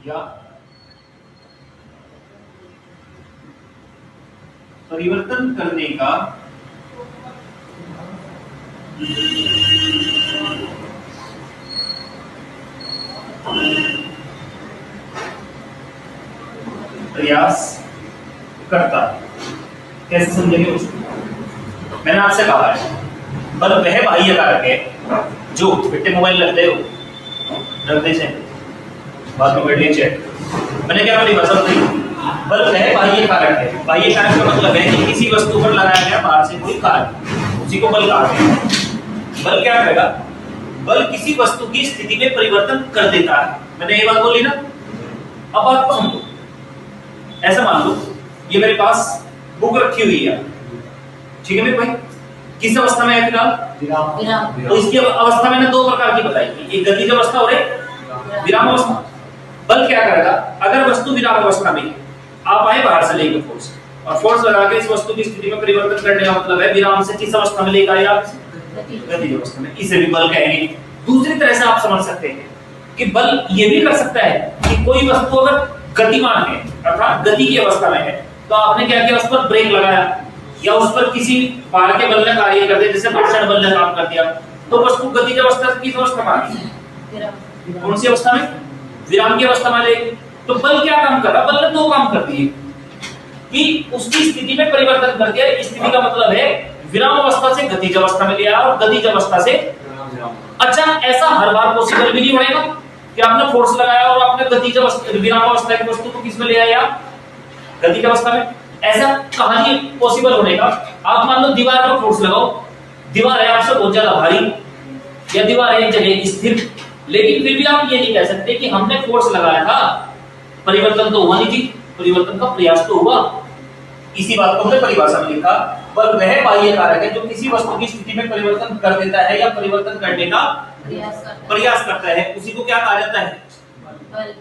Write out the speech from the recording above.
या परिवर्तन करने का प्रयास करता है। कैसे समझेंगे उसको? मैंने आपसे कहा है बल वह बाह्य कारक है जो बेटे मोबाइल रख दे हो, रख दे से बाद में कर लीजिए। मैंने क्या परिभाषा बताई? बल वह बाह्य कारक है। बाह्य कारक का मतलब है कि किसी वस्तु पर लगाया गया बाहर से कोई कार्य, उसी को बल कहते हैं। बल क्या करेगा? बल किसी वस्तु की स्थिति में परिवर्तन कर देता है। मैंने ये बात बोली ना। अब बात को समझो। ऐसा मान लो ये मेरे पास बुक रखी हुई है, ठीक है मेरे भाई? किस अवस्था में है फिलहाल? विराम। तो इसकी अवस्था मैंने दो प्रकार की बताई, एक गतिज अवस्था और एक विराम अवस्था। बल क्या करेगा? अगर वस्तु विराम अवस्था में है, आप आए बाहर से लेकर फोर्स, और फोर्स लगा के इस वस्तु की स्थिति में परिवर्तन करने का मतलब है विराम से किस अवस्था में लेकर आए आप? गतिज अवस्था में। इसे भी बल कहेंगे। दूसरी तरह से आप समझ सकते हैं कि बल ये भी कर सकता है कि कोई वस्तु अगर गतिमान है अर्थात गति की अवस्था में है, तो आपने क्या किया? उस पर ब्रेक लगाया या उस पर किसी बाहर के बल ने कार्य कर दिया, जैसे घर्षण बल ने काम कर दिया, तो वस्तु गतिज अवस्था से किस अवस्था में आ गई? कौन सी अवस्था में? विराम की अवस्था में आ जाएगी। तो बल क्या काम कर रहा? बल ने दो काम कर दिए कि उसकी स्थिति में परिवर्तन कर दिया। स्थिति का मतलब है विराम अवस्था से गतिज अवस्था में ले आया और गतिज अवस्था से। अच्छा, ऐसा हर बार पॉसिबल भी नहीं होगा कि आपने फोर्स लगाया और आपने गतिज अवस्था विराम अवस्था की वस्तु को किस में ले आया? गतिज अवस्था में। ऐसा कहानी पॉसिबल होने का? आप मान लो दीवार पर फोर्स लगाओ, दीवार है आपसे बहुत ज्यादा भारी या दीवार है एक जगह स्थिर, लेकिन फिर भी आप ये नहीं कह सकते कि हमने फोर्स लगाया था, परिवर्तन तो हुआ नहीं थी, परिवर्तन का प्रयास तो हुआ। इसी बात को हमने परिभाषा में लिखा, बल वह बाह्य कारक है जो किसी वस्तु की स्थिति में परिवर्तन कर देता है या परिवर्तन करने का प्रयास करता है। उसी को क्या कहा जाता है?